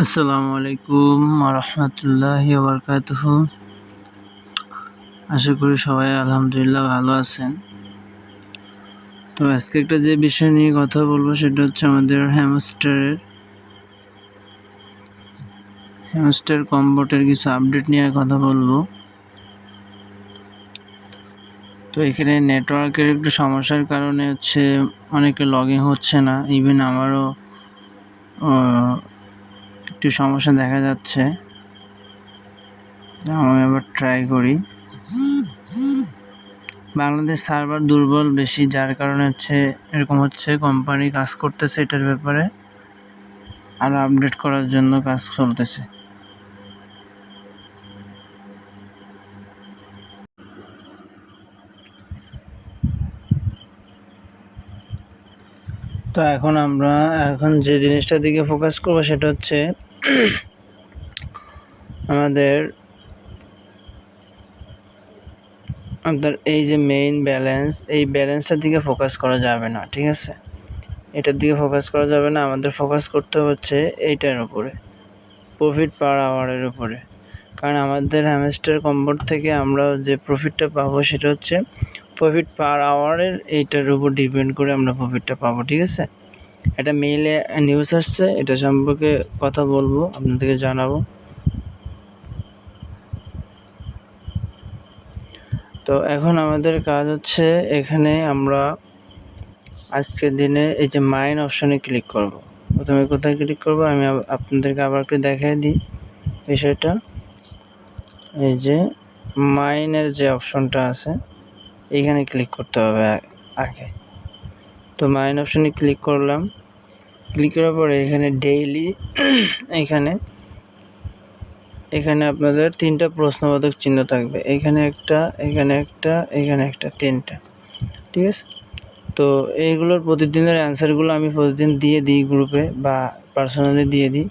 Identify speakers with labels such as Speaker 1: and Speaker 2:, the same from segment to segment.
Speaker 1: আসসালামু আলাইকুম রহমতুল্লাহি বারাকাতুহু। আশা করি সবাই আলহামদুলিল্লাহ ভালো আছেন। তো আজকে একটা যে বিষয় নিয়ে কথা বলবো সেটা হচ্ছে আমাদের হ্যামস্টার কম্বোটের কিছু আপডেট নিয়ে কথা বলবো। তো এখানে নেটওয়ার্কের একটু সমস্যার কারণে হচ্ছে অনেকে লগ ইন হচ্ছে না, ইভেন আমারও একটু সমস্যা দেখা যাচ্ছে। আমি আবার ট্রাই করি। বাংলাদেশ সার্ভার দুর্বল বেশি, যার কারণে হচ্ছে এরকম হচ্ছে। কোম্পানি কাজ করতেছে এটার ব্যাপারে, আরও আপডেট করার জন্য কাজ চলতেছে। তো এখন যে জিনিসটার দিকে ফোকাস করবো সেটা হচ্ছে আমাদের এই যে মেইন ব্যালেন্স, এই ব্যালেন্সটার দিকে ফোকাস করা যাবে না, ঠিক আছে? এটার দিকে ফোকাস করা যাবে না, আমাদের ফোকাস করতে হচ্ছে এইটার উপরে, প্রফিট পার আওয়ারের উপরে। কারণ আমাদের হ্যামস্টার কম্বোট থেকে আমরা যে প্রফিটটা পাবো সেটা হচ্ছে প্রফিট পার আওয়ারের, এইটার উপর ডিপেন্ড করে আমরা প্রফিটটা পাবো, ঠিক আছে? এটা মেইলে নিউজ আসছে, এটা সম্পর্কে কথা বলবো, আপনাদেরকে জানাবো। তো এখন আমাদের কাজ হচ্ছে এখানে আমরা আজকের দিনে এই যে মাইন অপশনে ক্লিক করব। প্রথমে কোথায় ক্লিক করব আমি আপনাদেরকে আবার একটু দেখাই দিই বিষয়টা। এই যে মাইনের যে অপশনটা আছে এইখানে ক্লিক করতে হবে আগে। তো মাইন অপশনে ক্লিক করলাম। ক্লিক করার পরে এখানে ডেইলি এখানে আপনাদের 3টা প্রশ্নবোধক চিহ্ন থাকবে, এখানে একটা, এখানে একটা, এখানে একটা, 3টা, ঠিক আছে? তো এইগুলোর প্রতিদিনের অ্যান্সারগুলো আমি প্রতিদিন দিয়ে দিই গ্রুপে বা পার্সোনালি দিয়ে দিই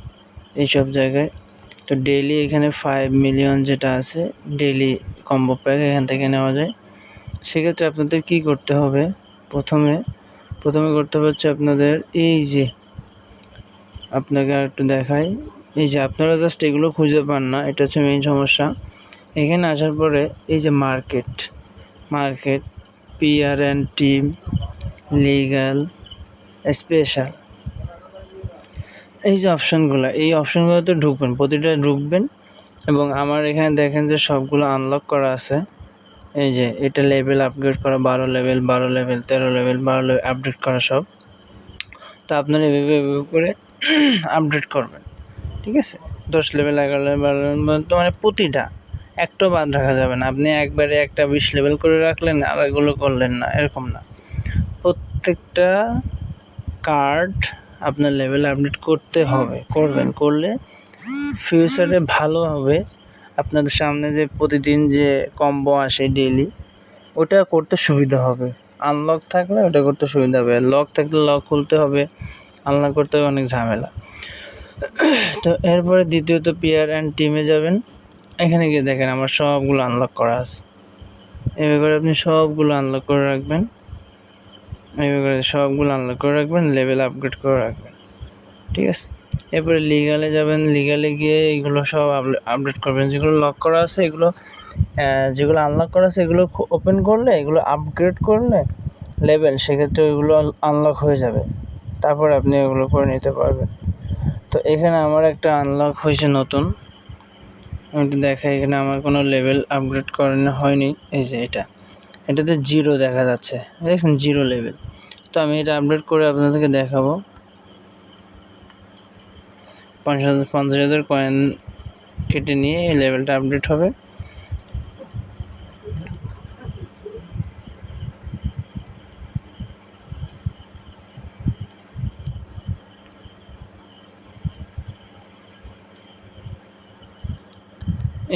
Speaker 1: এইসব জায়গায়। তো ডেইলি এখানে 5 মিলিয়ন যেটা আছে ডেইলি কম্বো প্যাক এখান থেকে নেওয়া যায়। সেক্ষেত্রে আপনাদের কি করতে হবে, প্রথমে করতে হচ্ছে আপনাদের এই যে, আপনাকে আর একটু দেখাই, এই যে আপনারা জাস্ট এগুলো খুঁজে পান না, এটা হচ্ছে মেইন সমস্যা। এখানে আসার পরে এই যে মার্কেট PRNT, লিগ্যাল, স্পেশাল, এই যে অপশনগুলোতে ঢুকবেন, প্রতিটা ঢুকবেন। এবং আমার এখানে দেখেন যে সবগুলো আনলক করা আছে। এই যে এটা লেভেল আপগ্রেড করা, 12 লেভেল, 13 লেভেল, 12 লেভেল আপডেট করা সব। তো আপনারা এভাবে করে আপডেট করবেন, ঠিক আছে? 10 লেভেল, 11 লেভেল, 12 লেভেল, তো মানে প্রতিটা একটা বাদ রাখা যাবে না। আপনি একবারে একটা 20 লেভেল করে রাখলেন আর এগুলো করলেন না, এরকম না। প্রত্যেকটা কার্ড আপনার লেভেল আপডেট করতে হবে, করলে ফিউচারে ভালো হবে। আপনাদের সামনে যে প্রতিদিন যে কম্বো আসে ডেইলি, ওটা করতে সুবিধা হবে। আনলক থাকলে ওটা করতে সুবিধা হবে, লক থাকলে লক খুলতে হবে, আনলক করতে হবে, অনেক ঝামেলা। তো এরপরে দ্বিতীয়ত PRNT যাবেন। এখানে গিয়ে দেখেন আমার সবগুলো আনলক করা আছে। এভাবে করে আপনি সবগুলো আনলক করে রাখবেন, লেভেল আপগ্রেড করে রাখবেন, ঠিক আছে? এরপরে লিগালে যাবেন, লিগালে গিয়ে এইগুলো সব আপডেট করবেন। যেগুলো লক করা আছে এগুলো, যেগুলো আনলক করা আছে এগুলো ওপেন করলে, এগুলো আপগ্রেড করলে লেভেল, সেক্ষেত্রে ওইগুলো আনলক হয়ে যাবে। তারপরে আপনি এগুলো করে নিতে পারবেন। তো এখানে আমার একটা আনলক হয়েছে নতুন, আমি দেখাই। এখানে আমার কোনো লেভেল আপগ্রেড করানো হয়নি। এই যে এটাতে 0 দেখা যাচ্ছে, দেখছেন, 0 লেভেল। তো আমি এটা আপডেট করে আপনাদেরকে দেখাবো। 50,000 কয়েন কেটে নিয়ে এই লেভেলটা আপডেট হবে।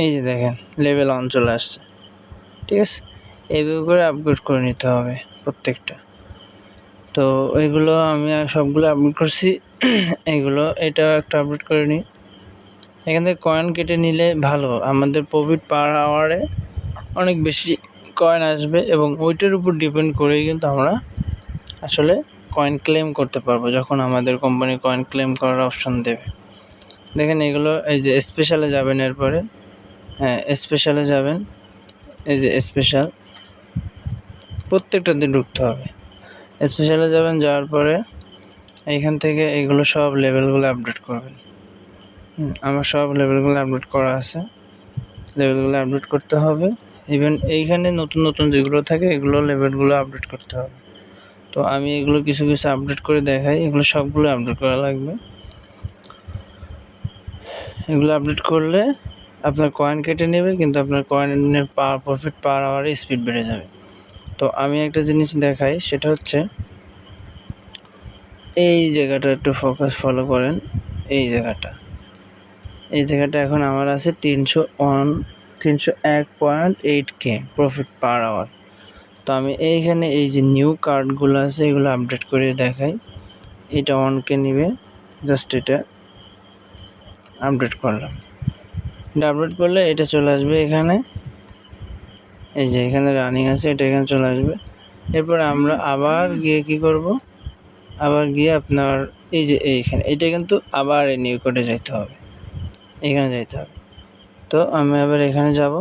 Speaker 1: এই যে দেখেন লেভেল অন চলে আসছে, ঠিক আছে? এইভাবে করে আপগ্রেড করে নিতে হবে প্রত্যেকটা। তো এইগুলো আমি সবগুলো আপডেট করছি। এটা একটা আপডেট করে নিই। এখান থেকে কয়েন কেটে নিলে ভালো, আমাদের প্রফিট পার আওয়ারে অনেক বেশি কয়েন আসবে এবং ওইটার উপর ডিপেন্ড করেই কিন্তু আমরা আসলে কয়েন ক্লেম করতে পারবো যখন আমাদের কোম্পানি কয়েন ক্লেম করার অপশন দেবে। দেখেন এগুলো, এই যে স্পেশালে যাবেন, এরপরে হ্যাঁ স্পেশালে যাবেন, এই যে স্পেশাল, প্রত্যেকটাতে ঢুকতে হবে। স্পেশালে যাবেন, যাওয়ার পরে এইখান থেকে এগুলো সব লেভেলগুলো আপডেট করবেন। আমার সব লেভেলগুলো আপডেট করা আছে, লেভেলগুলো আপডেট করতে হবে। ইভেন এইখানে নতুন নতুন যেগুলো থাকে এগুলো লেভেলগুলো আপডেট করতে হবে। তো আমি এগুলো কিছু কিছু আপডেট করে দেখাই, এগুলো সবগুলো আপডেট করা লাগবে। এগুলো আপডেট করলে আপনার কয়েন কেটে নেবে, কিন্তু আপনার কয়েনের প্রফিট পার আওয়ারে স্পিড বেড়ে যাবে। তো আমি একটা জিনিস দেখাই, সেটা হচ্ছে এই জায়গাটা একটু ফলো করেন। এই জায়গাটা এখন আমার আছে 301.8K প্রফিট পার আওয়ার। তো আমি এইখানে এই যে নিউ কার্ডগুলো আছে এগুলো আপডেট করে দেখাই। এটা 1K নিবে, জাস্ট এটা আপডেট করলাম। এটা আপডেট করলে এটা চলে আসবে এখানে, এই যে এখানে রানিং আছে, এটা এখানে চলে আসবে। এরপর আমরা আবার গিয়ে কি করব, আবার গিয়ে আপনার এই যে এইখানে, এটা কিন্তু আবার এই নিউ কোডে যাইতে হবে, এখানে যাইতে হবে। তো আমি আবার এখানে যাব।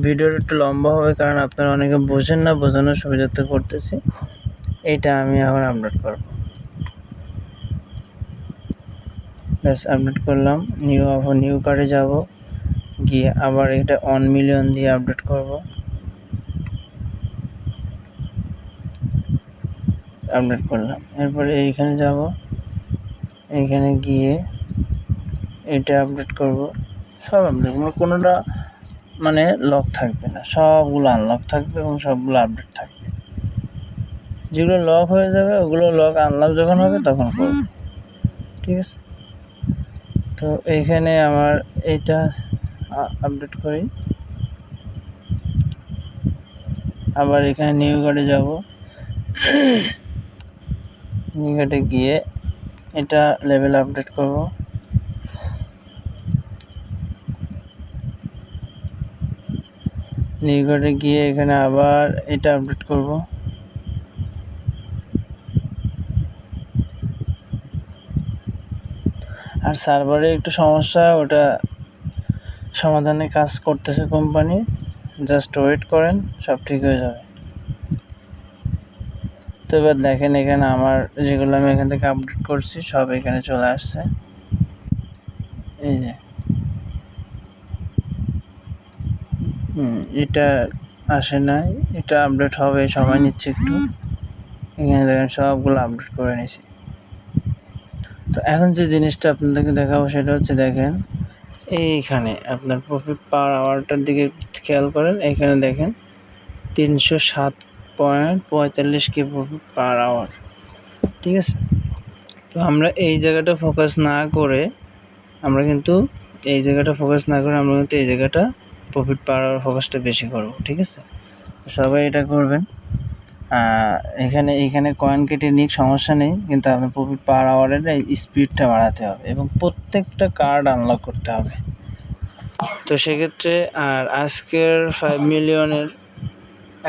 Speaker 1: ভিডিওটা একটু লম্বা হবে কারণ আপনারা অনেকে বোঝেন না, বোঝানোর সুবিধার্থে করতেছি। এইটা আমি এখন আপডেট করব, ব্যাস আপডেট করলাম। নিউ কার্ডে যাব, গিয়ে আবার এটা 1 মিলিয়ন দিয়ে আপডেট করব। আপডেট করলাম, এরপরে এইখানে যাব, এইখানে গিয়ে এটা আপডেট করব। সব আপডেট, কোনোটা মানে লক থাকবে না, সবগুলো আনলক থাকবে এবং সবগুলো আপডেট থাকবে। যেগুলো লক হয়ে যাবে ওগুলো লক আনলক যখন হবে তখন করব, ঠিক আছে। তো এইখানে আমার এইটা আপডেট করি, আবার এখানে নিউ কার্ডে যাব। নিউ কার্ডে গিয়ে এটা লেভেল আপডেট করব। নিউ কার্ডে গিয়ে এখানে আবার এটা আপডেট করব। আর সার্ভারে একটু সমস্যা, ওটা সমাধানে কাজ করতেছে কোম্পানি, জাস্ট ওয়েট করেন, সব ঠিক হয়ে যাবে। তো এবার দেখেন এখানে আমার যেগুলো আমি এখান থেকে আপডেট করছি সব এখানে চলে আসছে। এই যে এটা আসে নাই, এটা আপডেট হবে, সময় নিচ্ছে একটু। এখানে দেখেন সবগুলো আপডেট করে নিয়েছি। তো এখন যে জিনিসটা আপনাদেরকে দেখাবো সেটা হচ্ছে, দেখেন এইখানে আপনার প্রফিট পার আওয়ারটার দিকে খেয়াল করেন। এখানে দেখেন 307.45K প্রফিট পার আওয়ার, ঠিক আছে। তো আমরা এই জায়গাটা ফোকাস না করে আমরা কিন্তু এই জায়গাটা প্রফিট পার আওয়ার ফোকাসটা বেশি করব, ঠিক আছে। সবাই এটা করবেন। এইখানে কয়েন কেটে নিক, সমস্যা নেই, কিন্তু আপনার প্রফিট পার আওয়ারের এই স্পিডটা বাড়াতে হবে এবং প্রত্যেকটা কার্ড আনলক করতে হবে। তো সেক্ষেত্রে আর আজকের 5 মিলিয়নের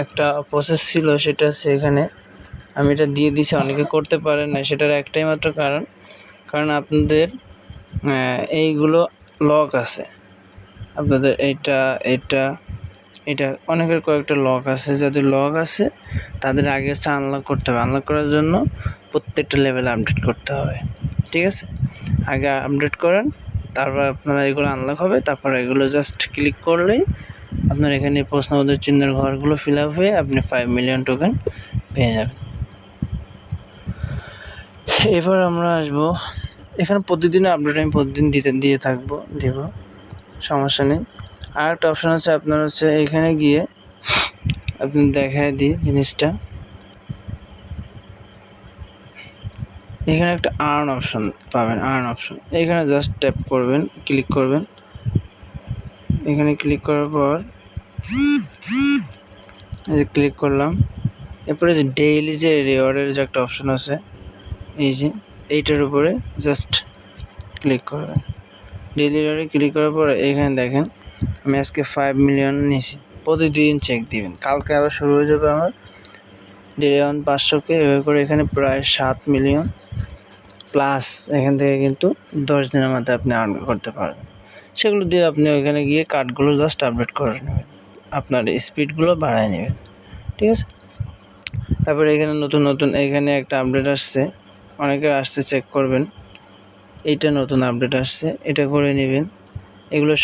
Speaker 1: একটা প্রসেস ছিল, সেটা হচ্ছে এখানে আমি এটা দিয়ে দিছি, অনেকে করতে পারেন না। সেটার একটাই মাত্র কারণ আপনাদের এইগুলো লক আছে, আপনাদের এটা অনেকের কয়েকটা লক আছে। যাদের লক আছে তাদের আগে হচ্ছে আনলক করতে হবে। আনলক করার জন্য প্রত্যেকটা লেভেল আপডেট করতে হবে, ঠিক আছে। আগে আপডেট করেন, তারপর আপনারা এগুলো আনলক হবে, তারপর এগুলো জাস্ট ক্লিক করলেই আপনার এখানে প্রশ্নবোধক চিহ্নের ঘরগুলো ফিল আপ হয়ে আপনি 5 মিলিয়ন টোকেন পেয়ে যাবেন। এবার আমরা আসবো এখানে, প্রতিদিন আপডেট আমি প্রতিদিন দিব, সমস্যা নেই। আর একটা অপশান আছে, আপনার হচ্ছে এখানে গিয়ে আপনি দেখায় দিই জিনিসটা। এখানে একটা আর্ন অপশন পাবেন, এখানে জাস্ট ট্যাপ করবেন, ক্লিক করবেন। এখানে ক্লিক করার পর ক্লিক করলাম। এরপরে যে ডেইলি যে রিওয়ার্ডের যে একটা অপশন আছে, এই যে এইটার উপরে জাস্ট ক্লিক করবেন। ডেইলি রিওয়ার্ডে ক্লিক করার পরে এখানে দেখেন আমি আজকে 5 মিলিয়ন নিয়েছি। প্রতিদিন চেক দিবেন, কালকে আবার শুরু হয়ে যাবে আমার ডে 1 500K, এভাবে করে এখানে প্রায় 7 মিলিয়ন প্লাস এখান থেকে কিন্তু 10 দিনের মধ্যে আপনি আর্ন করতে পারবেন। সেগুলো দিয়ে আপনি ওইখানে গিয়ে কার্ডগুলো জাস্ট আপডেট করে নেবেন, আপনার স্পিডগুলো বাড়ায় নেবেন, ঠিক আছে। তারপরে এখানে নতুন এখানে একটা আপডেট আসছে, অনেকের আসছে, চেক করবেন। এইটা নতুন আপডেট আসছে, এটা করে নেবেন। এগুলো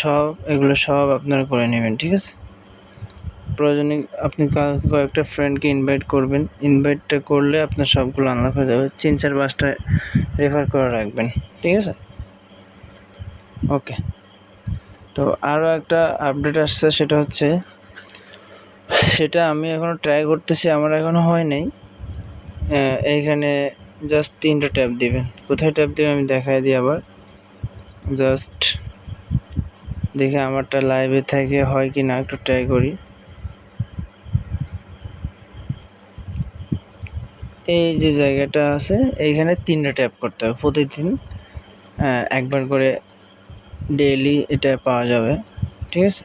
Speaker 1: সব আপনারা করে নেবেন, ঠিক আছে। প্রয়োজনে আপনি কয়েকটা ফ্রেন্ডকে ইনভাইট করবেন, ইনভাইটটা করলে আপনার সবগুলো আনলক হয়ে যাবে। 3-4-5টা রেফার করে রাখবেন, ঠিক আছে। ওকে, তো আরও একটা আপডেট আসছে, সেটা আমি এখনও ট্রাই করতেছি, আমার এখনও হয় নাই। এইখানে জাস্ট 3টা ট্যাপ দিবেন। কোথায় ট্যাপ দিবেন আমি দেখাই দিই আবার, জাস্ট দেখে আমারটা লাইভে থেকে হয় কি না একটু ট্রাই করি। এই যে জায়গাটা আছে এইখানে 3টা ট্যাপ করতে হবে প্রতিদিন, একবার করে ডেইলি এটা পাওয়া যাবে, ঠিক আছে।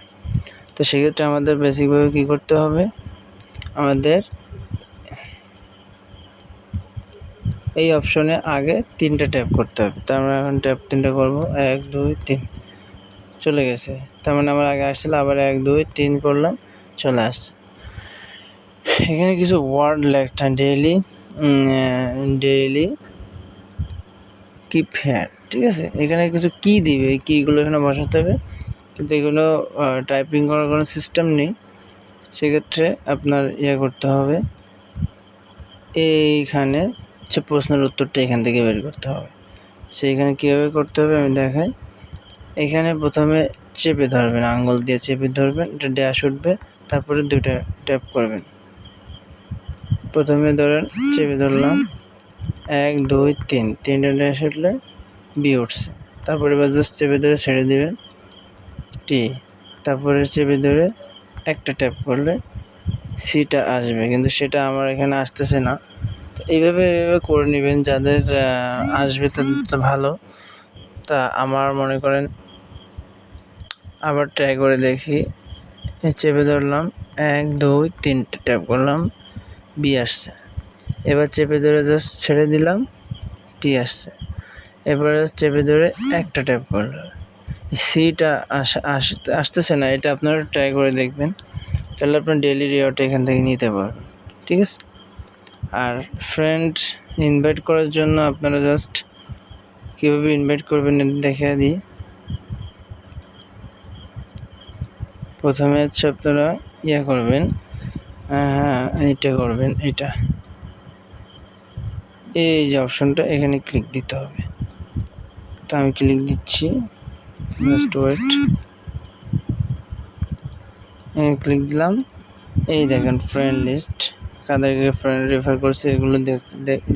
Speaker 1: তো সেক্ষেত্রে আমাদের বেসিকভাবে কী করতে হবে, আমাদের এই অপশনে আগে 3টা ট্যাপ করতে হবে। তার মানে এখন ট্যাপ 3টা করবো, 1 2 3 চলে গেছে। তার মানে আমার আগে আসছিল, আবার 1 2 3 করলাম, চলে আসছে। এখানে কিছু ওয়ার্ড লেখা, ডেইলি কিপ হেয়ার, ঠিক আছে। এখানে কিছু কি দিবে, এই কিগুলো এখানে বসাতে হবে, কিন্তু এগুলো টাইপিং করার কোনো সিস্টেম নেই। সেক্ষেত্রে আপনার করতে হবে, এইখানে হচ্ছে প্রশ্নের উত্তরটা এখান থেকে বের করতে হবে। সেইখানে কীভাবে করতে হবে আমি দেখাই। এখানে প্রথমে চেপে ধরবেন, আঙ্গুল দিয়ে চেপে ধরবেন, এটা ড্যাশ উঠবে, তারপরে 2টা ট্যাপ করবেন। প্রথমে ধরেন চেপে ধরলাম, 1 2 3, 3টা ড্যাশ উঠলে বি উঠছে। তারপরে এবার জাস্ট চেপে ধরে ছেড়ে দেবেন, টি। তারপরে চেপে ধরে একটা ট্যাপ করলে সিটা আসবে, কিন্তু সেটা আমার এখানে আসতেছে না। তো এইভাবে করে নেবেন, যাদের আসবে তাদের তো ভালো। তা আমার মনে করেন আবার ট্রাই করে দেখি, চেপে ধরলাম, 1 2 3টে ট্যাপ করলাম, বি আসছে। এবার চেপে ধরে জাস্ট ছেড়ে দিলাম, টি আসছে। এবারে চেপে ধরে একটা ট্যাপ করলাম, সিটা আসতেছে না। এটা আপনারা ট্রাই করে দেখবেন, তাহলে আপনার ডেইলি রিওয়ার্ড এখান থেকে নিতে পারবেন, ঠিক আছে। আর ফ্রেন্ড ইনভাইট করার জন্য আপনারা জাস্ট কীভাবে ইনভাইট করবেন দেখে দিই। প্রথমে হচ্ছে আপনারা করবেন, এইটা করবেন, এই যে অপশনটা এখানে ক্লিক দিতে হবে। তো আমি ক্লিক দিচ্ছি, জাস্ট ওয়েট। ক্লিক দিলাম, এই দেখেন ফ্রেন্ড লিস্ট, কাদেরকে ফ্রেন্ড রেফার করছে এগুলো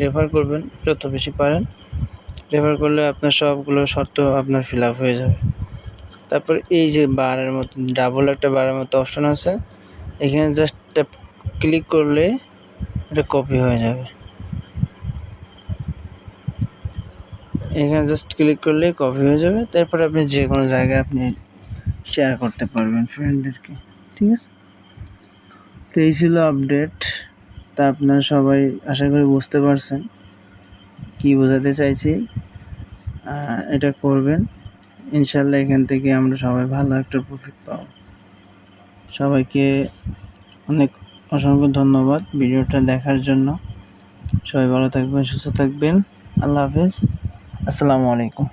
Speaker 1: রেফার করবেন যত বেশি পারেন। রেফার করলে আপনার সবগুলো শর্ত আপনার ফিল আপ হয়ে যাবে। তারপর এই যে বারের মতো ডাবল একটা বারের মতো অপশন আছে, এখানে জাস্ট ক্লিক করলে এটা কপি হয়ে যাবে। এখানে জাস্ট ক্লিক করলে কপি হয়ে যাবে। তারপর আপনি যে কোনো জায়গায় আপনি শেয়ার করতে পারবেন ফ্রেন্ডদেরকে, ঠিক আছে। তো এই ছিল আপডেট। তা আপনারা সবাই আশা করি বুঝতে পারছেন কি বোঝাতে চাইছি। এটা করবেন ইনশাল্লাহ, এখান থেকে আমরা সবাই ভালো একটা প্রফিট পাবো। সবাইকে অনেক অসংখ্য ধন্যবাদ ভিডিওটা দেখার জন্য। সবাই ভালো থাকবেন, সুস্থ থাকবেন। আল্লাহ হাফেজ, আসসালামু আলাইকুম।